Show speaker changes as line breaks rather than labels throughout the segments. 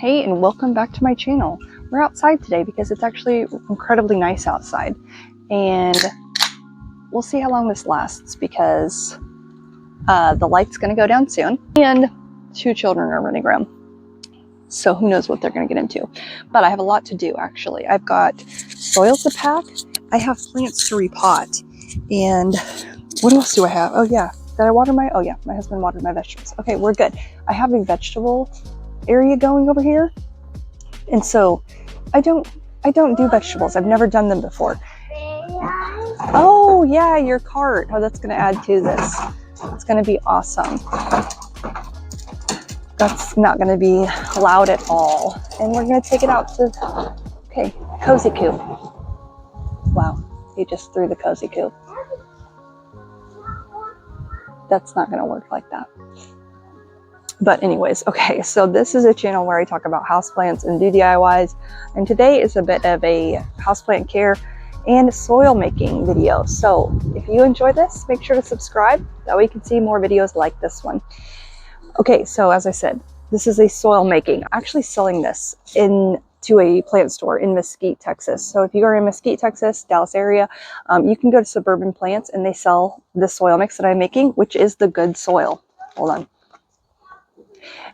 Hey, and welcome back to my channel. We're outside today because it's actually incredibly nice outside, and we'll see how long this lasts because the light's going to go down soon and 2 children are running around, so who knows what they're going to get into. But I have a lot to do. Actually, I've got soil to pack, I have plants to repot, and what else do I have? Oh yeah, did I water my, oh yeah, my husband watered my vegetables. Okay, we're good. I have a vegetable area going over here, and so I don't do vegetables. I've never done them before. Oh yeah, your cart. Oh, that's going to add to this. It's going to be awesome. That's not going to be loud at all. And we're going to take it out to, okay, cozy coop. Wow, he just threw the cozy coop. That's not going to work like that. But anyways, okay, so this is a channel where I talk about houseplants and do DIYs, and today is a bit of a houseplant care and soil making video. So if you enjoy this, make sure to subscribe, that way you can see more videos like this one. Okay, so as I said, this is a soil making. I'm actually selling this to a plant store in Mesquite, Texas. So if you are in Mesquite, Texas, Dallas area, you can go to Suburban Plants and they sell the soil mix that I'm making, which is the good soil. Hold on.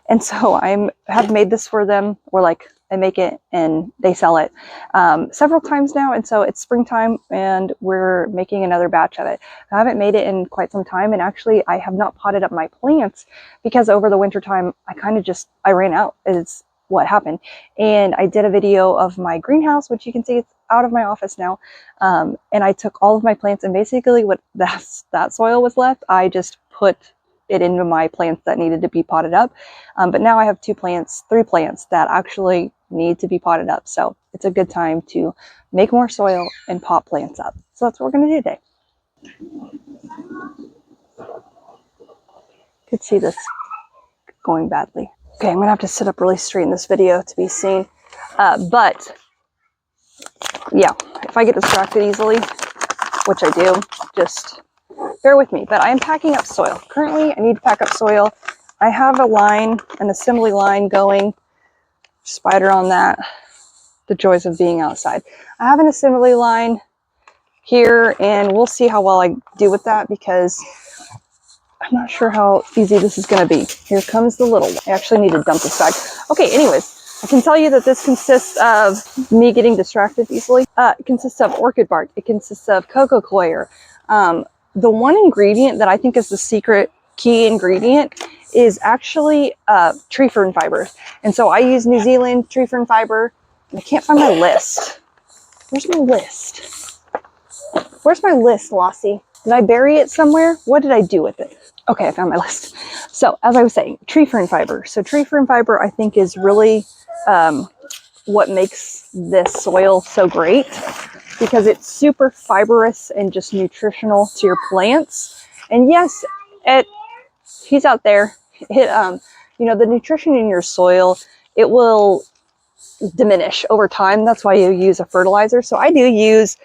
And so I have made this for them, or like I make it and they sell it several times now. And so it's springtime and we're making another batch of it. I haven't made it in quite some time. And actually I have not potted up my plants because over the winter time, I ran out is what happened. And I did a video of my greenhouse, which you can see it's out of my office now. And I took all of my plants and basically what that soil was left, I just put it into my plants that needed to be potted up. But now I have 3 plants that actually need to be potted up. So it's a good time to make more soil and pot plants up. So that's what we're going to do today. Could see this going badly. Okay, I'm going to have to sit up really straight in this video to be seen. But yeah, if I get distracted easily, which I do, just bear with me. But I am packing up soil. Currently, I need to pack up soil. I have an assembly line going. Spider on that. The joys of being outside. I have an assembly line here, and we'll see how well I do with that because I'm not sure how easy this is going to be. Here comes the little one. I actually need to dump this bag. Okay, anyways, I can tell you that this consists of me getting distracted easily. It consists of orchid bark. It consists of coco coir. The one ingredient that I think is the secret key ingredient is actually tree fern fibers. And so I use New Zealand tree fern fiber. And I can't find my list. Where's my list? Where's my list, Lossie? Did I bury it somewhere? What did I do with it? Okay, I found my list. So as I was saying, tree fern fiber. So tree fern fiber I think is really what makes this soil so great, because it's super fibrous and just nutritional to your plants. And yes, he's out there. You know, the nutrition in your soil, it will diminish over time. That's why you use a fertilizer. So I do use,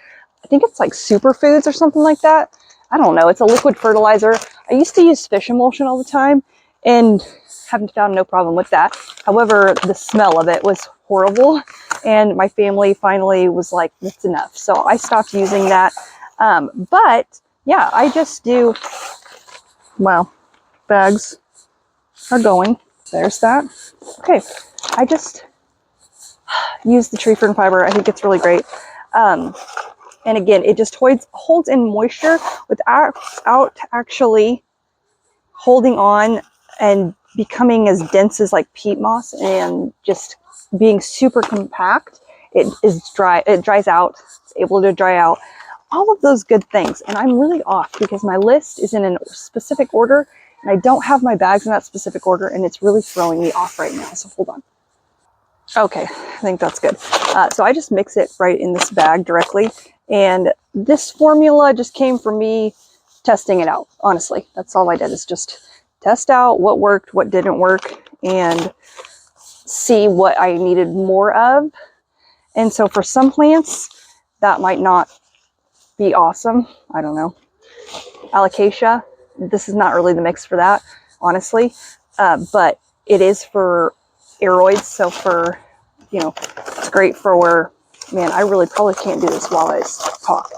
I think it's like superfoods or something like that. I don't know. It's a liquid fertilizer. I used to use fish emulsion all the time and haven't found no problem with that. However, the smell of it was horrible. And my family finally was like, that's enough. So I stopped using that. But yeah, I just do, well, bags are going. There's that. Okay. I just use the tree fern fiber. I think it's really great. And again, it just holds in moisture without actually holding on and becoming as dense as like peat moss and just being super compact. It dries out. It's able to dry out. All of those good things. And I'm really off because my list is in a specific order and I don't have my bags in that specific order, and it's really throwing me off right now. So hold on. Okay, I think that's good. So I just mix it right in this bag directly. And this formula just came from me testing it out. Honestly, that's all I did, is just test out what worked, what didn't work, and see what I needed more of. And so for some plants, that might not be awesome. I don't know. Alocasia, this is not really the mix for that, honestly. But it is for aeroids. So for, you know, it's great for where, man, I really probably can't do this while I talk.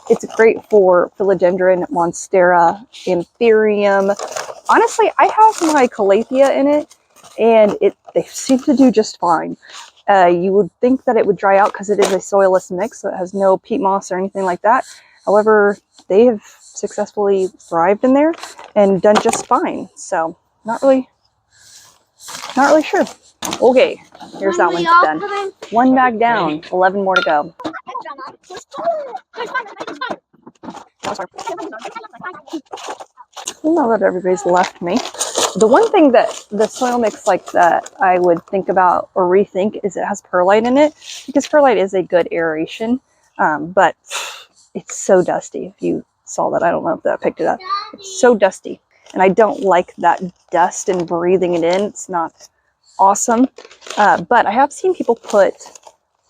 It's great for philodendron, monstera, anthurium. Honestly, I have my calathea in it, and they seem to do just fine. You would think that it would dry out because it is a soilless mix, so it has no peat moss or anything like that. However, they have successfully thrived in there and done just fine. So not really sure. Okay, here's that one done. One bag down, 11 more to go. Now that everybody's left me. The one thing that the soil mix like that I would think about or rethink is it has perlite in it, because perlite is a good aeration, but it's so dusty. If you saw that, I don't know if that picked it up. It's so dusty, and I don't like that dust and breathing it in. It's not awesome, but I have seen people put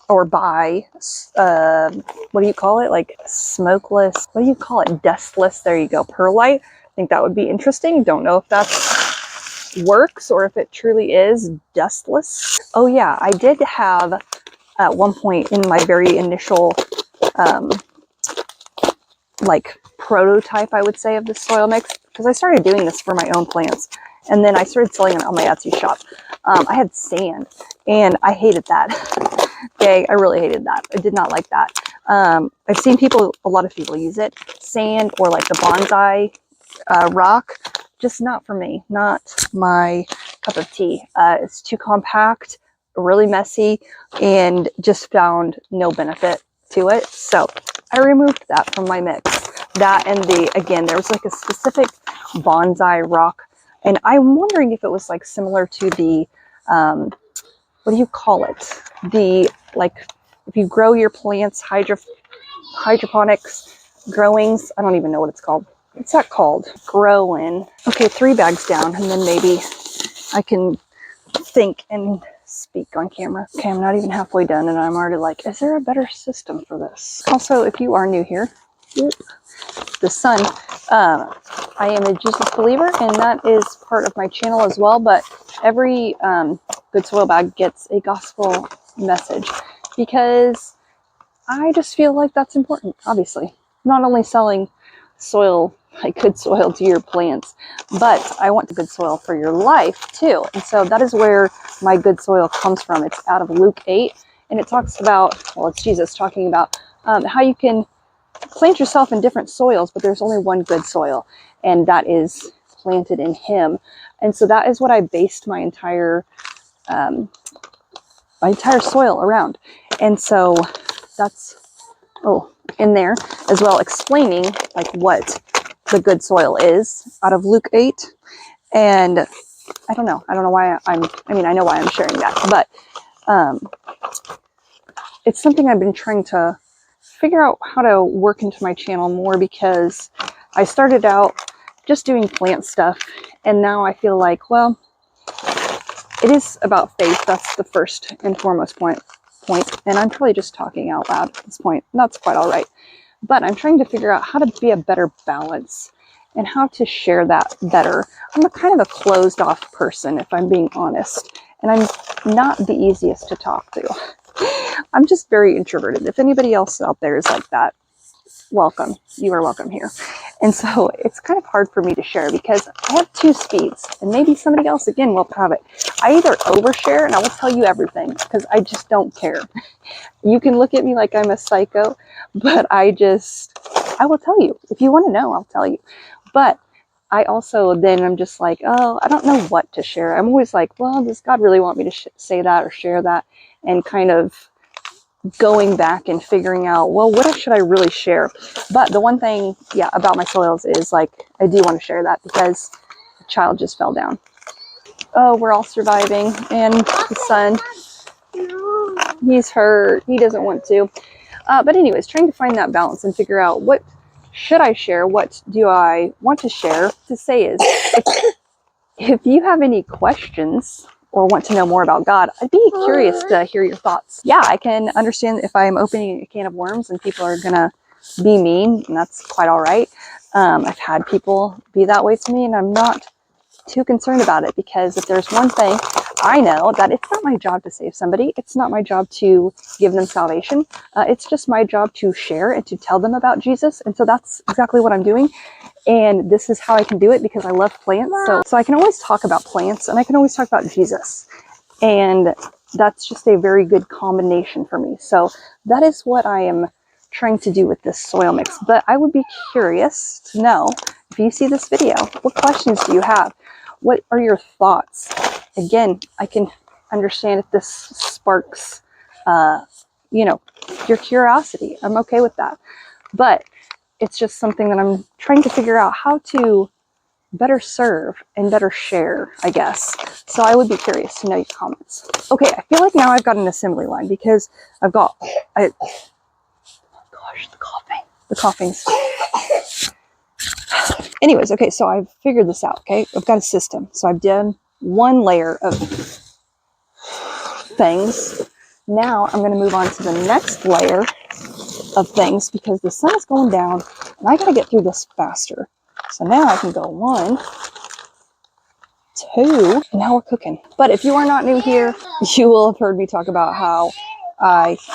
or buy, what do you call it? Like smokeless, what do you call it? Dustless, there you go, perlite. I think that would be interesting. Don't know if that's works or if it truly is dustless. Oh yeah, I did have at one point in my very initial like prototype, I would say, of the soil mix, because I started doing this for my own plants and then I started selling it on my Etsy shop. I had sand and I hated that. Okay, I really hated that. I did not like that. I've seen a lot of people use it. Sand or like the bonsai rock, just not for me, not my cup of tea. It's too compact, really messy, and just found no benefit to it. So I removed that from my mix. That and again, there was like a specific bonsai rock, and I'm wondering if it was like similar to the, what do you call it? The, like, if you grow your plants, hydroponics growings, I don't even know what it's called. What's that called? Growing. Okay, 3 bags down, and then maybe I can think and speak on camera. Okay, I'm not even halfway done, and I'm already like, is there a better system for this? Also, if you are new here, the sun, I am a Jesus believer, and that is part of my channel as well, but every good soil bag gets a gospel message, because I just feel like that's important. Obviously, not only selling soil, like good soil to your plants, but I want the good soil for your life too. And so that is where my good soil comes from. It's out of Luke 8, and it talks about, well, it's Jesus talking about how you can plant yourself in different soils, but there's only one good soil, and that is planted in Him. And so that is what I based my entire soil around. And so that's in there as well, explaining like what the good soil is out of Luke 8. And I don't know why I know why I'm sharing that, but it's something I've been trying to figure out how to work into my channel more, because I started out just doing plant stuff, and now I feel like, well, it is about faith. That's the first and foremost point, and I'm probably just talking out loud at this point, and that's quite all right. But I'm trying to figure out how to be a better balance and how to share that better. I'm a kind of a closed off person, if I'm being honest, and I'm not the easiest to talk to. I'm just very introverted. If anybody else out there is like that, welcome. You are welcome here. And so it's kind of hard for me to share, because I have 2 speeds, and maybe somebody else again will have it. I either overshare and I will tell you everything because I just don't care. You can look at me like I'm a psycho, but I will tell you. If you want to know, I'll tell you. But I also then I'm just like, oh, I don't know what to share. I'm always like, well, does God really want me to say that or share that? And kind of going back and figuring out, well, what should I really share? But the one thing, yeah, about my soils is like, I do want to share that, because a child just fell down. Oh, we're all surviving. And the son, he's hurt. He doesn't want to. But anyways, trying to find that balance and figure out, what should I share? What do I want to share? To say is, if you have any questions or want to know more about God, I'd be curious to hear your thoughts. Yeah, I can understand if I'm opening a can of worms and people are gonna be mean, and that's quite all right. I've had people be that way to me, and I'm not too concerned about it, because if there's one thing I know that it's not my job to save somebody. It's not my job to give them salvation. It's just my job to share and to tell them about Jesus. And so that's exactly what I'm doing. And this is how I can do it because I love plants. So I can always talk about plants and I can always talk about Jesus. And that's just a very good combination for me. So that is what I am trying to do with this soil mix. But I would be curious to know, if you see this video, what questions do you have? What are your thoughts? Again, I can understand if this sparks, your curiosity. I'm okay with that. But it's just something that I'm trying to figure out how to better serve and better share, I guess. So I would be curious to know your comments. Okay, I feel like now I've got an assembly line because gosh, the coughing's. Anyways, okay, so I've figured this out, okay? I've got a system. So I've done one layer of things. Now I'm going to move on to the next layer of things because the sun is going down and I got to get through this faster. So now I can go 1, 2, and now we're cooking. But if you are not new here, you will have heard me talk about how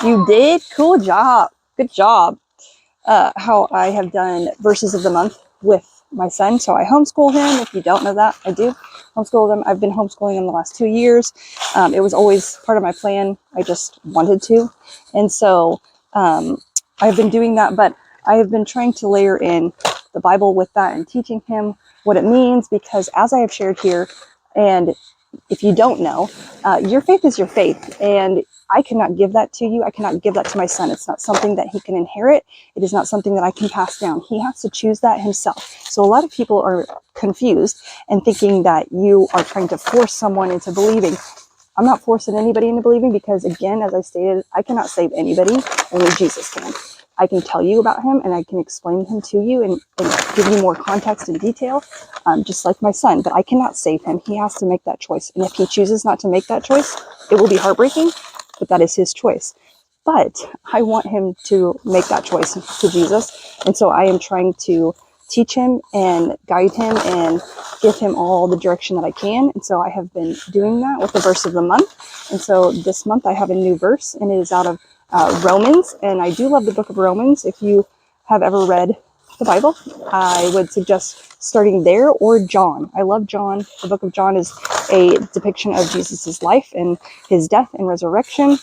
you did, cool job, good job, how I have done verses of the month with my son. So I homeschool him. If you don't know that, I do homeschool him. I've been homeschooling him the last 2 years. It was always part of my plan. I just wanted to. And so I've been doing that, but I have been trying to layer in the Bible with that and teaching him what it means, because as I have shared here, and if you don't know, your faith is your faith, and I cannot give that to you. I cannot give that to my son. It's not something that he can inherit. It is not something that I can pass down. He has to choose that himself. So a lot of people are confused and thinking that you are trying to force someone into believing. I'm not forcing anybody into believing because, again, as I stated, I cannot save anybody. Only Jesus can. I can tell you about him and I can explain him to you and give you more context and detail, just like my son. But I cannot save him. He has to make that choice. And if he chooses not to make that choice, it will be heartbreaking, but that is his choice. But I want him to make that choice to Jesus. And so I am trying to teach him and guide him and give him all the direction that I can. And so I have been doing that with the verse of the month. And so this month I have a new verse, and it is out of Romans. And I do love the book of Romans. If you have ever read the Bible, I would suggest starting there, or John. I love John. The book of John is a depiction of Jesus's life and his death and resurrection.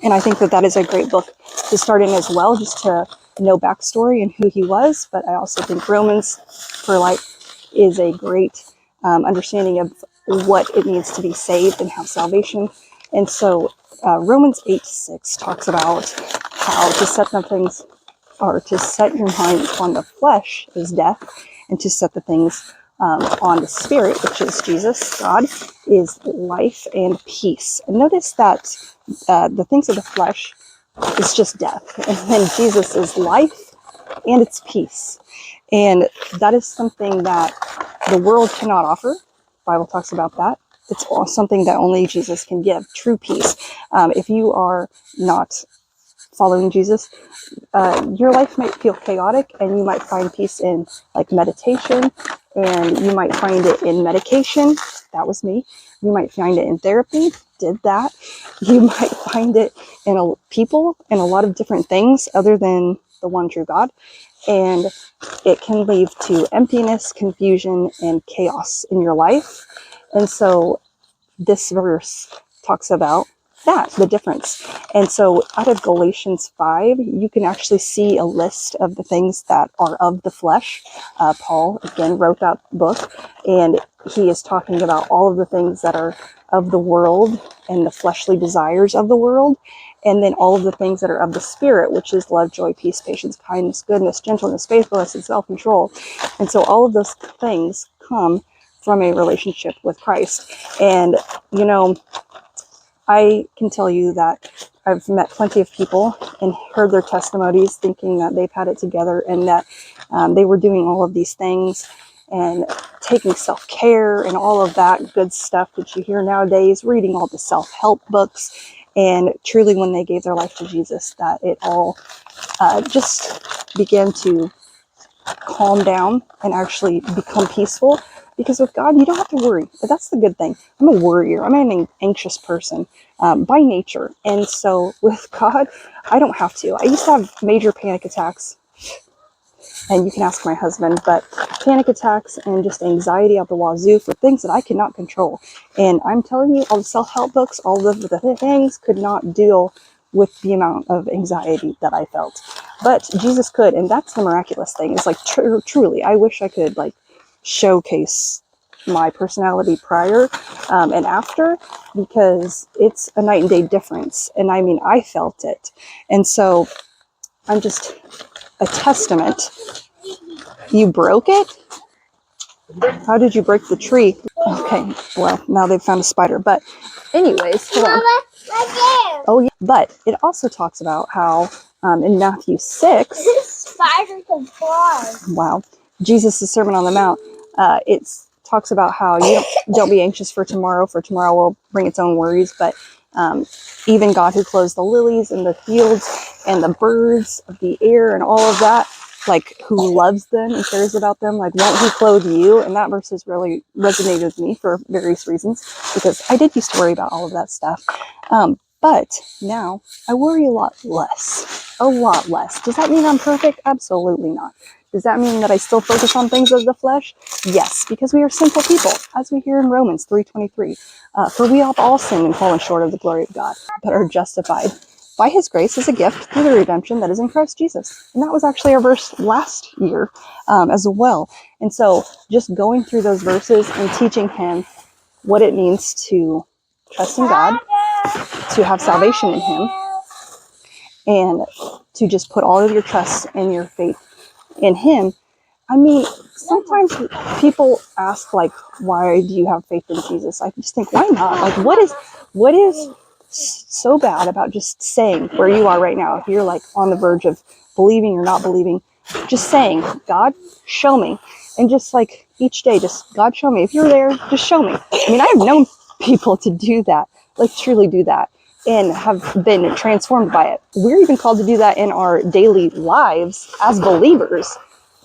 And I think that that is a great book to start in as well, just to know backstory and who he was. But I also think Romans for life is a great understanding of what it means to be saved and have salvation. And so Romans 8:6 talks about how to set the things, or to set your mind on the flesh is death, and to set the things on the spirit, which is Jesus, God, is life and peace. And notice that the things of the flesh is just death, and then Jesus is life and it's peace. And that is something that the world cannot offer. The Bible talks about that. It's something that only Jesus can give, true peace. If you are not following Jesus, your life might feel chaotic, and you might find peace in like meditation, and you might find it in medication. That was me. You might find it in therapy. Did that. You might find it in people and a lot of different things other than the one true God. And it can lead to emptiness, confusion, and chaos in your life. And so this verse talks about that, the difference. And so out of Galatians 5, you can actually see a list of the things that are of the flesh. Paul, again, wrote that book, and he is talking about all of the things that are of the world and the fleshly desires of the world, and then all of the things that are of the spirit, which is love, joy, peace, patience, kindness, goodness, gentleness, faithfulness, and self-control. And so all of those things come from a relationship with Christ. And, you know, I can tell you that I've met plenty of people and heard their testimonies thinking that they've had it together, and that they were doing all of these things and taking self-care and all of that good stuff that you hear nowadays, reading all the self-help books. And truly, when they gave their life to Jesus, that it all just began to calm down and actually become peaceful. because with God, you don't have to worry. But that's the good thing. I'm a worrier. I'm an anxious person by nature. And so with God, I don't have to. I used to have major panic attacks. And you can ask my husband, but panic attacks and just anxiety out the wazoo for things that I could not control. And I'm telling you, all the self-help books, all of the things could not deal with the amount of anxiety that I felt. But Jesus could, and that's the miraculous thing. It's like, truly, I wish I could like showcase my personality prior and after, because it's a night and day difference. And I mean, I felt it. And so I'm just a testament. You broke it? How did you break the tree? Okay, well, now they've found a spider. But anyways, hold on.
Mama, right there.
Oh, yeah. But it also talks about how in Matthew 6,
Spider can fly.
wow, Jesus' Sermon on the Mount, it talks about how you don't be anxious for tomorrow will bring its own worries. But even God who clothes the lilies in the fields and the birds of the air and all of that, like who loves them and cares about them, like won't he clothe you? And that verse has really resonated with me for various reasons, because I did used to worry about all of that stuff. But now I worry a lot less. Does that mean I'm perfect? Absolutely not. Does that mean that I still focus on things of the flesh? Yes, because we are sinful people, as we hear in Romans 3:23. For we have all sinned and fallen short of the glory of God, but are justified by his grace as a gift through the redemption that is in Christ Jesus. And that was actually our verse last year as well. And so just going through those verses and teaching him what it means to trust in God, to have salvation in him, and to just put all of your trust and your faith in him. I mean, sometimes people ask, like, why do you have faith in Jesus? I just think, why not? Like, what is so bad about just saying where you are right now? If you're like on the verge of believing or not believing, just saying, God, show me. And just like each day, just God, show me. If you're there, just show me. I mean, I have known people to do that, like truly do that, and have been transformed by it. We're even called to do that in our daily lives as believers,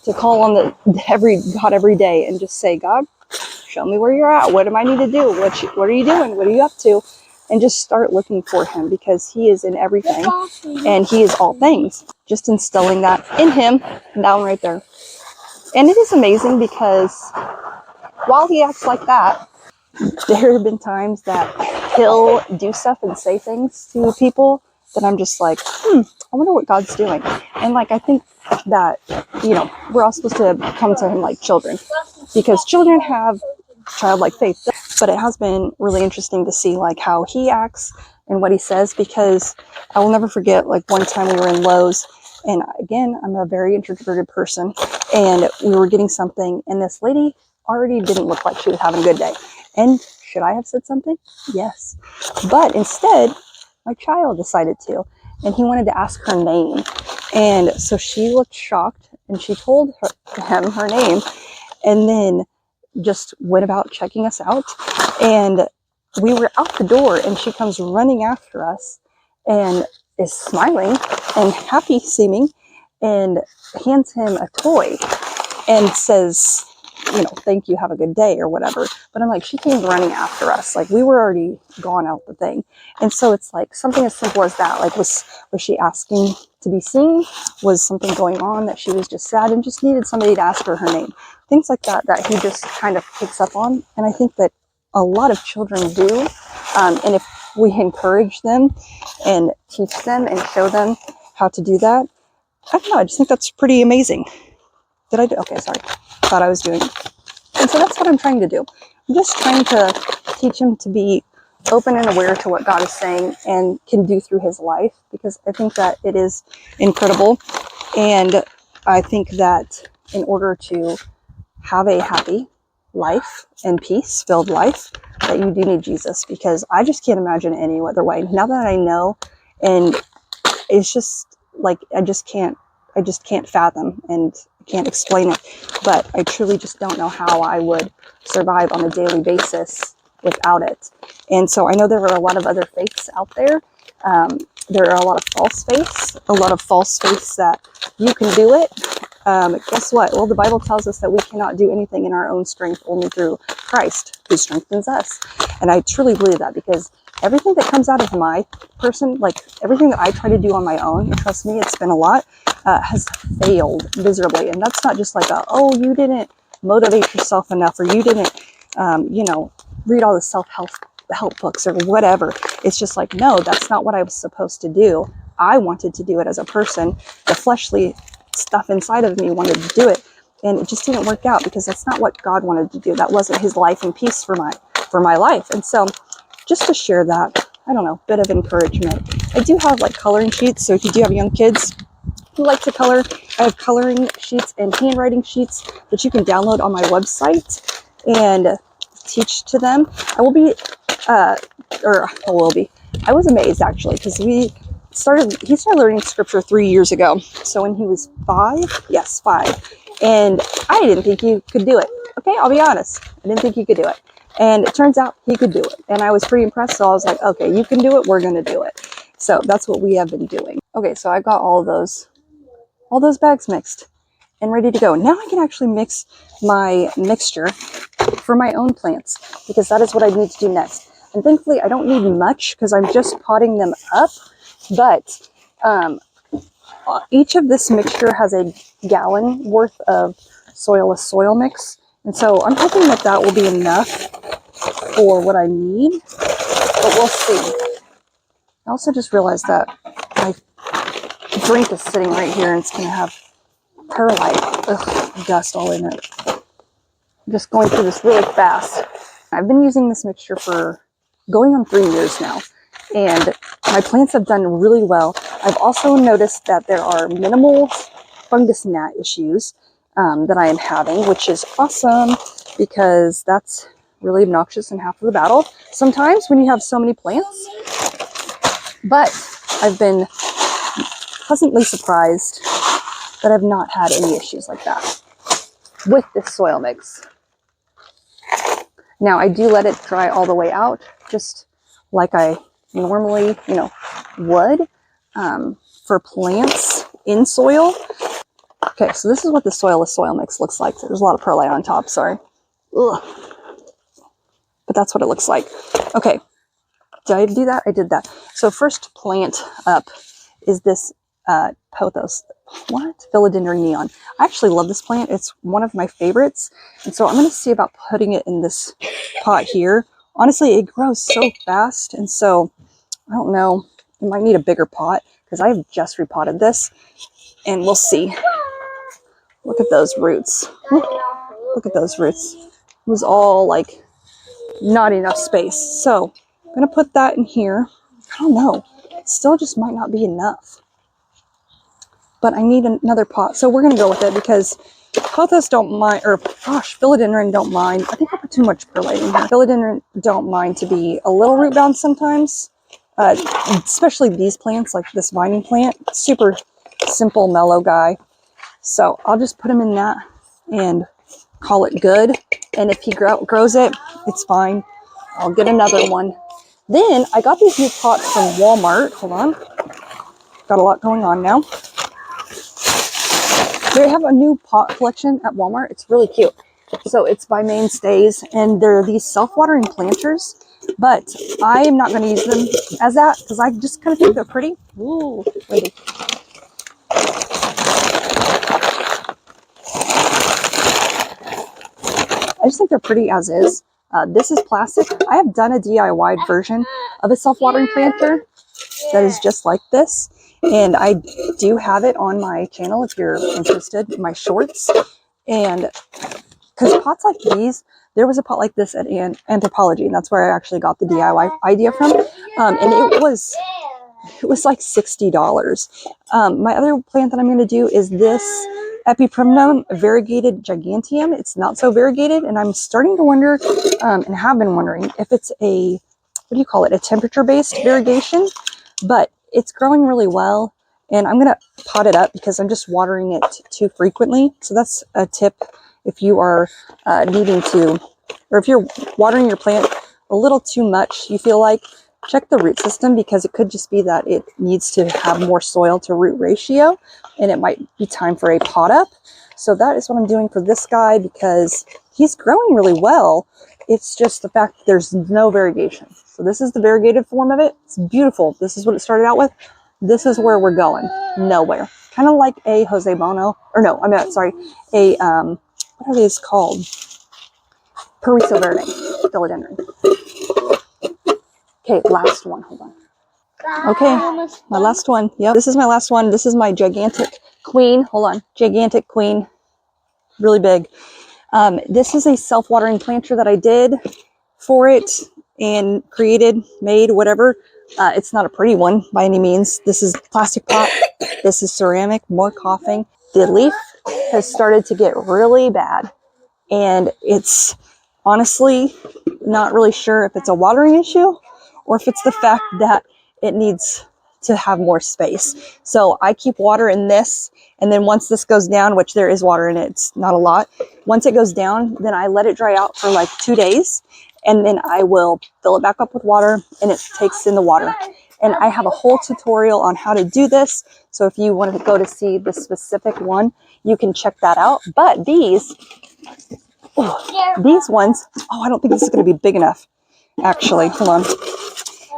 to call on God every day and just say, God, show me where you're at. What do I need to do? What are you doing? What are you up to? And just start looking for him, because he is in everything and he is all things. Just instilling that in him, down right there. And it is amazing, because while he acts like that, there have been times that he'll do stuff and say things to people that I'm just like, I wonder what God's doing. And like, I think that, we're all supposed to come to him like children, because children have childlike faith. But it has been really interesting to see like how he acts and what he says, because I will never forget, like, one time we were in Lowe's, and again, I'm a very introverted person, and we were getting something, and this lady already didn't look like she was having a good day. And should I have said something? Yes. But instead, my child decided to, and he wanted to ask her name. And so she looked shocked, and she told him her name, and then just went about checking us out. And we were out the door, and she comes running after us and is smiling and happy seeming, and hands him a toy and says, thank you, have a good day, or whatever. But I'm like, she came running after us. Like, we were already gone out the thing. And so it's like something as simple as that. Like, was she asking to be seen? Was something going on that she was just sad and just needed somebody to ask her name? Things like that he just kind of picks up on. And I think that a lot of children do. And if we encourage them and teach them and show them how to do that, I don't know, I just think that's pretty amazing. Did I do? Okay, sorry. Thought I was doing it. And so that's what I'm trying to do. I'm just trying to teach him to be open and aware to what God is saying and can do through his life, because I think that it is incredible. And I think that in order to have a happy life and peace-filled life, that you do need Jesus, because I just can't imagine any other way. Now that I know, and it's just like, I just can't fathom and can't explain it, but I truly just don't know how I would survive on a daily basis without it. And so I know there are a lot of other faiths out there. There are a lot of false faiths that you can do it, guess what? Well, the Bible tells us that we cannot do anything in our own strength, only through Christ who strengthens us. And I truly believe that, because everything that comes out of my person, like everything that I try to do on my own, and trust me, it's been a lot, has failed miserably. And that's not just like oh, you didn't motivate yourself enough, or you didn't, read all the self-help books or whatever. It's just like, no, that's not what I was supposed to do. I wanted to do it as a person. The fleshly stuff inside of me wanted to do it, and it just didn't work out, because that's not what God wanted to do. That wasn't his life and peace for my life. And so just to share that, I don't know, bit of encouragement. I do have like coloring sheets, so if you do have young kids who like to color, I have coloring sheets and handwriting sheets that you can download on my website and teach to them. I will be I was amazed, actually, because he started learning scripture 3 years ago. So when he was 5, and I didn't think he could do it. Okay, I'll be honest. I didn't think he could do it. And it turns out he could do it. And I was pretty impressed. So I was like, okay, you can do it. We're going to do it. So that's what we have been doing. Okay, so I got all those bags mixed and ready to go. Now I can actually mix my mixture for my own plants, because that is what I need to do next. And thankfully I don't need much, because I'm just potting them up. But each of this mixture has a gallon worth of soilless soil mix. And so I'm hoping that that will be enough for what I need, but we'll see. I also just realized that my drink is sitting right here, and it's going to have perlite dust all in it. I'm just going through this really fast. I've been using this mixture for going on 3 years now, and my plants have done really well. I've also noticed that there are minimal fungus gnat issues that I am having, which is awesome, because that's really obnoxious and half of the battle sometimes when you have so many plants. But I've been pleasantly surprised that I've not had any issues like that with this soil mix. Now I do let it dry all the way out, just like I normally, would for plants in soil. Okay, so this is what the soilless soil mix looks like. There's a lot of perlite on top, sorry. Ugh. But that's what it looks like. Okay, did I do that? I did that. So first plant up is this pothos. What? Philodendron neon. I actually love this plant. It's one of my favorites. And so I'm going to see about putting it in this pot here. Honestly, it grows so fast. And so, I don't know. It might need a bigger pot, because I've just repotted this. And we'll see. Look at those roots. Look at those roots. It was all like not enough space. So I'm going to put that in here. I don't know. It still just might not be enough. But I need another pot. So we're going to go with it, because pothos don't mind, or gosh, philodendron don't mind. I think I put too much perlite in here. Philodendron don't mind to be a little root bound sometimes. Especially these plants, like this vining plant. Super simple, mellow guy. So I'll just put him in that and call it good. And if he grows it, it's fine. I'll get another one. Then I got these new pots from Walmart. Hold on. Got a lot going on now. They have a new pot collection at Walmart. It's really cute. So it's by Mainstays, and they're these self-watering planters. But I am not going to use them as that, because I just kind of think they're pretty. Ooh, windy. I just think they're pretty as is. This is plastic. I have done a DIY version of a self-watering planter that is just like this. And I do have it on my channel if you're interested, in my shorts. And because pots like these, there was a pot like this at Anthropology, and that's where I actually got the DIY idea from. And it was like $60. My other plant that I'm going to do is this Epiprimnum variegated giganteum. It's not so variegated, and I'm starting to wonder, and have been wondering, if it's a, what do you call it, a temperature-based variegation. But it's growing really well, and I'm going to pot it up because I'm just watering it too frequently. So that's a tip if you are needing to, or if you're watering your plant a little too much, you feel like, check the root system, because it could just be that it needs to have more soil to root ratio, and it might be time for a pot up. So that is what I'm doing for this guy, because he's growing really well. It's just the fact that there's no variegation. So this is the variegated form of it. It's beautiful. This is what it started out with. This is where we're going. Nowhere. Kind of like a Jose Bono, or no, I mean, sorry, a, what are these called? Periso Verde, philodendron. Okay, last one, hold on. Okay, my last one. Yep, this is my last one. This is my gigantic queen. Hold on, gigantic queen, really big. This is a self-watering planter that I did for it and made, whatever. It's not a pretty one by any means. This is plastic pot. This is ceramic, more coughing. The leaf has started to get really bad, and it's honestly not really sure if it's a watering issue or if it's the fact that it needs to have more space. So I keep water in this, and then once this goes down, which there is water in it, it's not a lot. Once it goes down, then I let it dry out for like 2 days, and then I will fill it back up with water, and it takes in the water. And I have a whole tutorial on how to do this. So if you want to go to see the specific one, you can check that out. But these ones, I don't think this is going to be big enough. Actually, hold on.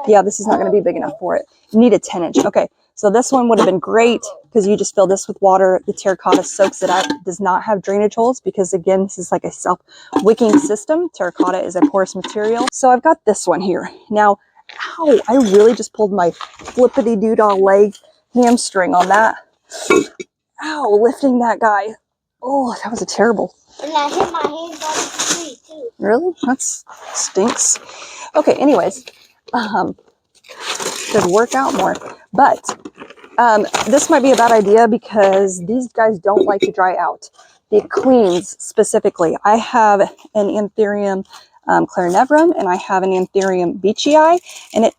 Yeah, this is not going to be big enough for it. You need a 10-inch. Okay, so this one would have been great because you just fill this with water. The terracotta soaks it up. It does not have drainage holes because, again, this is like a self-wicking system. Terracotta is a porous material. So I've got this one here. Now, ow, I really just pulled my flippity-doo-dah leg hamstring on that. Ow, lifting that guy. Oh, that was a terrible.
And I hit my hands on the tree too.
Really? That stinks. Okay, anyways, should work out more. But this might be a bad idea because these guys don't like to dry out. The queens specifically. I have an Anthurium clarinevrum, and I have an Anthurium beechii, and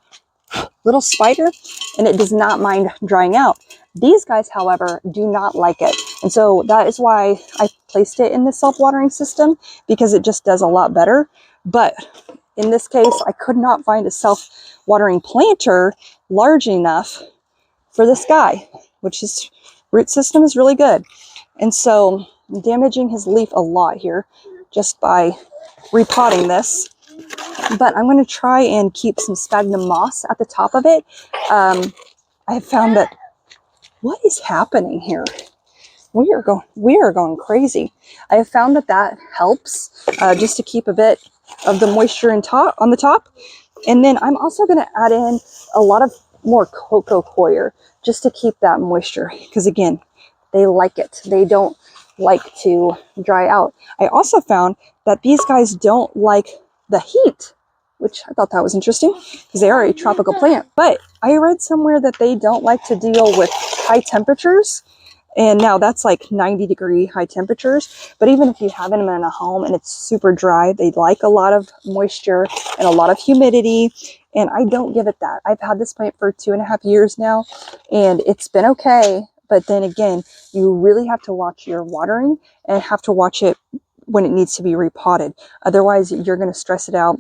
little spider, and it does not mind drying out. These guys, however, do not like it. And so that is why I placed it in the self-watering system, because it just does a lot better. But in this case, I could not find a self-watering planter large enough for this guy, which his root system is really good. And so I'm damaging his leaf a lot here just by repotting this. But I'm going to try and keep some sphagnum moss at the top of it. I have found that, what is happening here? We are going crazy. I have found that that helps just to keep a bit of the moisture on the top. And then I'm also going to add in a lot of more cocoa coir just to keep that moisture, because again, they like it. They don't like to dry out. I also found that these guys don't like the heat, which I thought that was interesting because they are a tropical plant. But I read somewhere that they don't like to deal with high temperatures. And now that's like 90-degree high temperatures. But even if you have them in a home and it's super dry, they like a lot of moisture and a lot of humidity. And I don't give it that. I've had this plant for 2.5 years now, and it's been okay. But then again, you really have to watch your watering and have to watch it when it needs to be repotted. Otherwise, you're going to stress it out,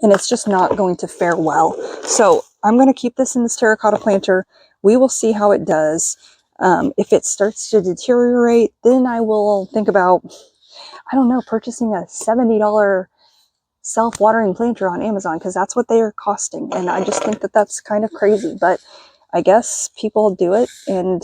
and it's just not going to fare well. So I'm going to keep this in this terracotta planter. We will see how it does. If it starts to deteriorate, then I will think about, I don't know, purchasing a $70 self-watering planter on Amazon, because that's what they are costing. And I just think that that's kind of crazy, but I guess people do it, and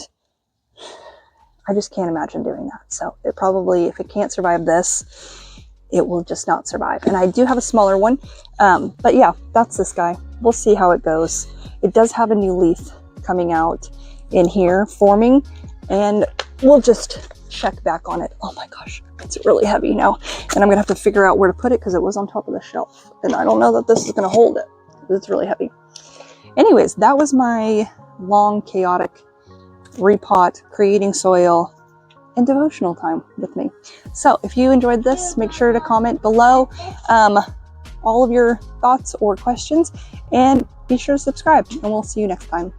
I just can't imagine doing that. So it probably, if it can't survive this, it will just not survive. And I do have a smaller one. But yeah, that's this guy. We'll see how it goes. It does have a new leaf coming out in here, forming, and we'll just check back on it. Oh my gosh, it's really heavy now. And I'm gonna have to figure out where to put it because it was on top of the shelf. And I don't know that this is gonna hold it. It's really heavy. Anyways, that was my long, chaotic repot, creating soil, and devotional time with me. So if you enjoyed this, make sure to comment below all of your thoughts or questions, and be sure to subscribe, and we'll see you next time.